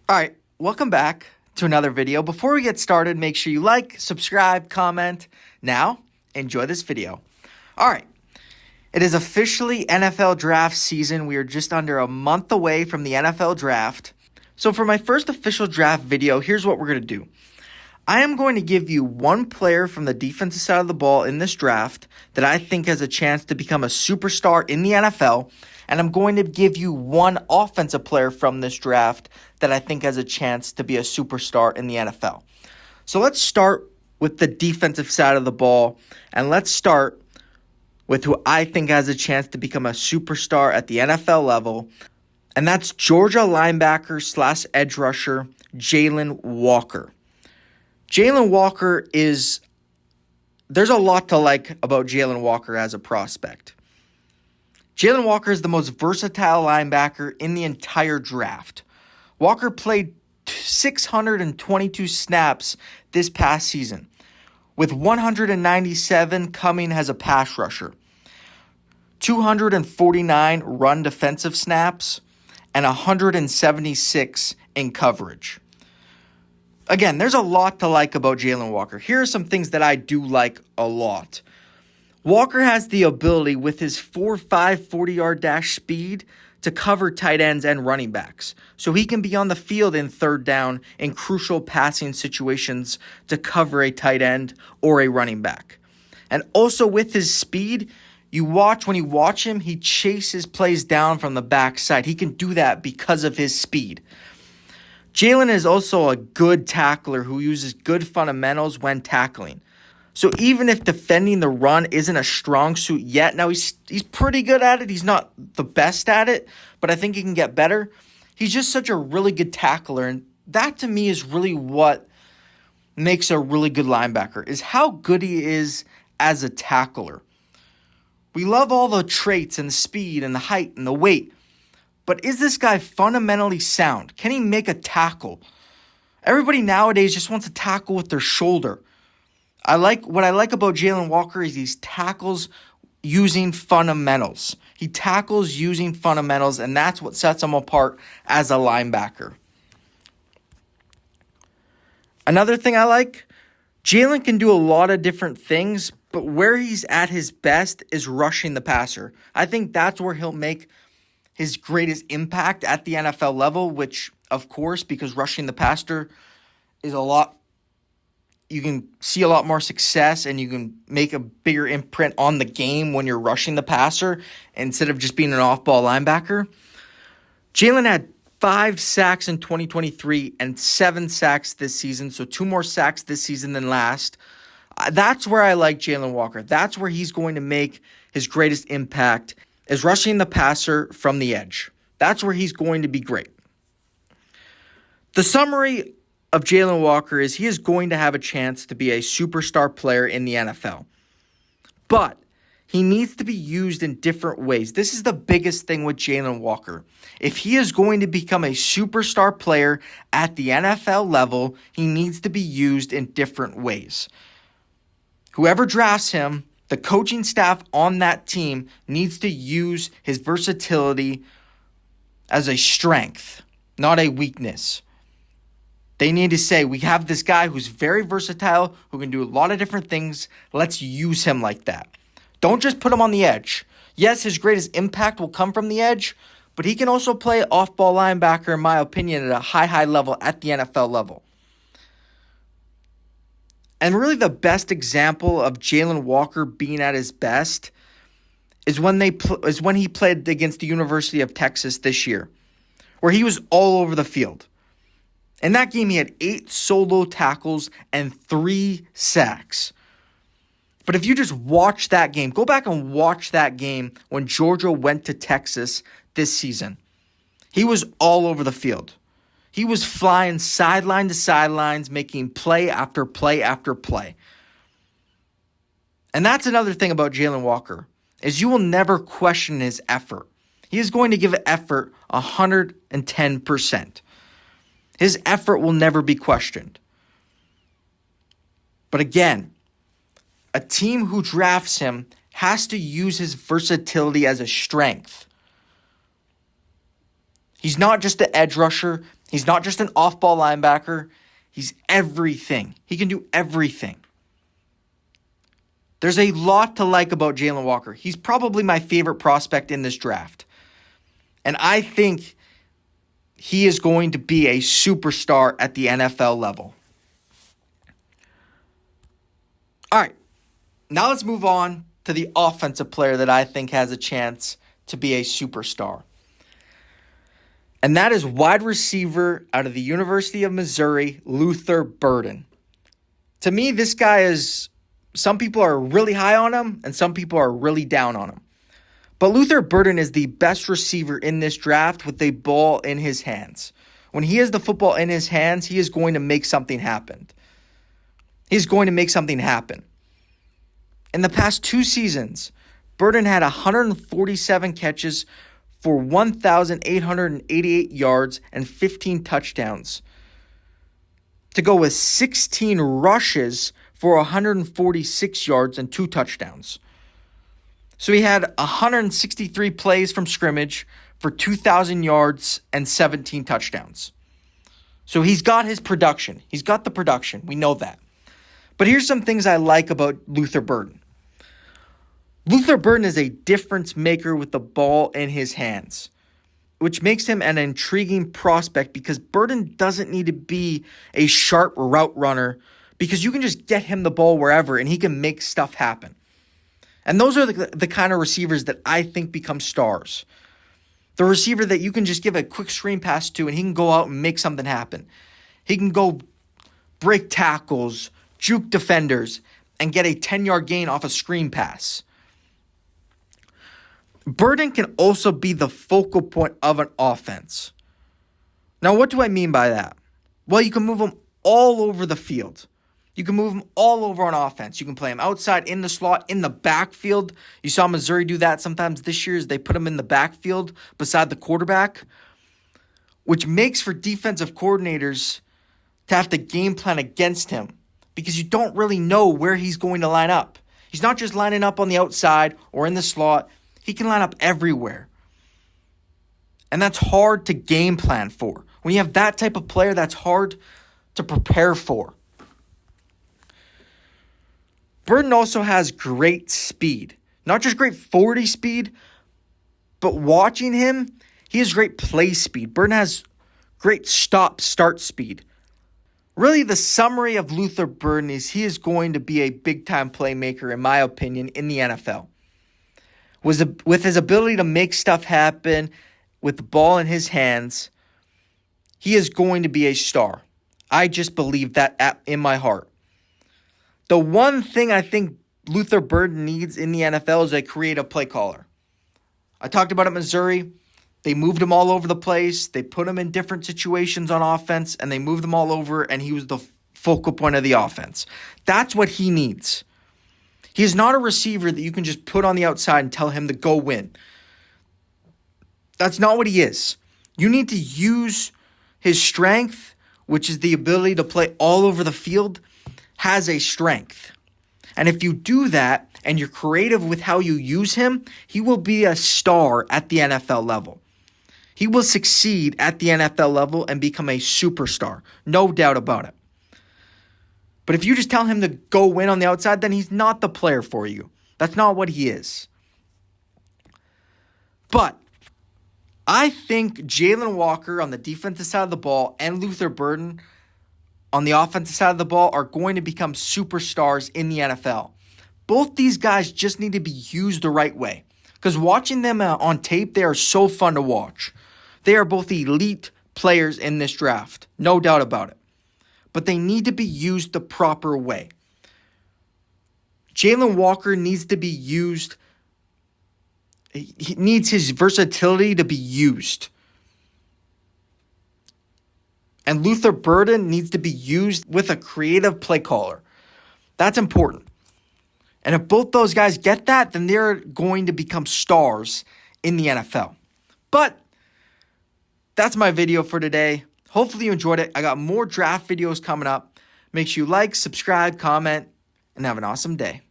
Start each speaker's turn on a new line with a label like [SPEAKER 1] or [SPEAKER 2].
[SPEAKER 1] All right, welcome back to another video. Before we get started, make sure you like, subscribe, comment. Now, enjoy this video. All right, it is officially NFL draft season. We are just under a month away from the NFL draft. So for my first official draft video, here's what we're going to do. I am going to give you one player from the defensive side of the ball in this draft that I think has a chance to become a superstar in the NFL, and I'm going to give you one offensive player from this draft that I think has a chance to be a superstar in the NFL. So let's start with the defensive side of the ball, and let's start with who I think has a chance to become a superstar at the NFL level, and that's Georgia linebacker / edge rusher Jalen Walker. Jalen Walker there's a lot to like about Jalen Walker as a prospect. Jalen Walker is the most versatile linebacker in the entire draft. Walker played 622 snaps this past season, with 197 coming as a pass rusher, 249 run defensive snaps, and 176 in coverage. Again, there's a lot to like about Jalen Walker. Here are some things that I do like a lot. Walker has the ability with his 4.5 40-yard dash speed to cover tight ends and running backs. So he can be on the field in third down in crucial passing situations to cover a tight end or a running back. And also with his speed, when you watch him, he chases plays down from the backside. He can do that because of his speed. Jalen is also a good tackler who uses good fundamentals when tackling. So even if defending the run isn't a strong suit yet, now he's pretty good at it. He's not the best at it, but I think he can get better. He's just such a really good tackler, and that to me is really what makes a really good linebacker, is how good he is as a tackler. We love all the traits and the speed and the height and the weight, but is this guy fundamentally sound? Can he make a tackle? Everybody nowadays just wants to tackle with their shoulder. What I like about Jalen Walker is he tackles using fundamentals. He tackles using fundamentals, and that's what sets him apart as a linebacker. Another thing I like, Jalen can do a lot of different things, but where he's at his best is rushing the passer. I think that's where he'll make his greatest impact at the NFL level, which, of course, because rushing the passer is you can see a lot more success and you can make a bigger imprint on the game when you're rushing the passer instead of just being an off-ball linebacker. Jalen had 5 sacks in 2023 and 7 sacks this season, so 2 more sacks this season than last. That's where I like Jalen Walker. That's where he's going to make his greatest impact, is rushing the passer from the edge. That's where he's going to be great. The summary of Jalen Walker is he is going to have a chance to be a superstar player in the NFL. But he needs to be used in different ways. This is the biggest thing with Jalen Walker. If he is going to become a superstar player at the NFL level, he needs to be used in different ways. Whoever drafts him, the coaching staff on that team needs to use his versatility as a strength, not a weakness. They need to say, we have this guy who's very versatile, who can do a lot of different things. Let's use him like that. Don't just put him on the edge. Yes, his greatest impact will come from the edge, but he can also play off-ball linebacker, in my opinion, at a high level at the NFL level. And really the best example of Jalen Walker being at his best is when he played against the University of Texas this year, where he was all over the field. In that game, he had 8 solo tackles and 3 sacks. But if you just watch that game, go back and watch that game when Georgia went to Texas this season. He was all over the field. He was flying sideline to sidelines, making play after play after play. And that's another thing about Jalen Walker, is you will never question his effort. He is going to give effort 110%. His effort will never be questioned. But again, a team who drafts him has to use his versatility as a strength. He's not just an edge rusher. He's not just an off-ball linebacker. He's everything. He can do everything. There's a lot to like about Jalen Walker. He's probably my favorite prospect in this draft. And I think he is going to be a superstar at the NFL level. All right, now let's move on to the offensive player that I think has a chance to be a superstar. And that is wide receiver out of the University of Missouri, Luther Burden. To me, this guy is, some people are really high on him and some people are really down on him. But Luther Burden is the best receiver in this draft with a ball in his hands. When he has the football in his hands, he is going to make something happen. He's going to make something happen. In the past 2 seasons, Burden had 147 catches for 1,888 yards and 15 touchdowns, to go with 16 rushes for 146 yards and 2 touchdowns. So he had 163 plays from scrimmage for 2,000 yards and 17 touchdowns. So he's got his production. He's got the production. We know that. But here's some things I like about Luther Burden. Luther Burden is a difference maker with the ball in his hands, which makes him an intriguing prospect because Burden doesn't need to be a sharp route runner because you can just get him the ball wherever and he can make stuff happen. And those are the kind of receivers that I think become stars. The receiver that you can just give a quick screen pass to and he can go out and make something happen. He can go break tackles, juke defenders, and get a 10-yard gain off a screen pass. Burden can also be the focal point of an offense. Now, what do I mean by that? Well, you can move him all over the field. You can move him all over on offense. You can play him outside, in the slot, in the backfield. You saw Missouri do that sometimes this year as they put him in the backfield beside the quarterback, which makes for defensive coordinators to have to game plan against him because you don't really know where he's going to line up. He's not just lining up on the outside or in the slot. He can line up everywhere. And that's hard to game plan for. When you have that type of player, that's hard to prepare for. Burden also has great speed. Not just great 40 speed, but watching him, he has great play speed. Burden has great stop-start speed. Really, the summary of Luther Burden is he is going to be a big-time playmaker, in my opinion, in the NFL. With his ability to make stuff happen with the ball in his hands, he is going to be a star. I just believe that in my heart. The one thing I think Luther Burden needs in the NFL is a creative play caller. I talked about it in Missouri. They moved him all over the place. They put him in different situations on offense, and they moved him all over, and he was the focal point of the offense. That's what he needs. He is not a receiver that you can just put on the outside and tell him to go win. That's not what he is. You need to use his strength, which is the ability to play all over the field, has a strength. And if you do that and you're creative with how you use him, he will be a star at the NFL level. He will succeed at the NFL level and become a superstar. No doubt about it. But if you just tell him to go win on the outside, then he's not the player for you. That's not what he is. But I think Jalen Walker on the defensive side of the ball and Luther Burden on the offensive side of the ball are going to become superstars in the NFL. Both these guys just need to be used the right way. Because watching them on tape, they are so fun to watch. They are both elite players in this draft. No doubt about it. But they need to be used the proper way. Jalen Walker needs to be used. He needs his versatility to be used. And Luther Burden needs to be used with a creative play caller. That's important. And if both those guys get that, then they're going to become stars in the NFL. But that's my video for today. Hopefully you enjoyed it. I got more draft videos coming up. Make sure you like, subscribe, comment, and have an awesome day.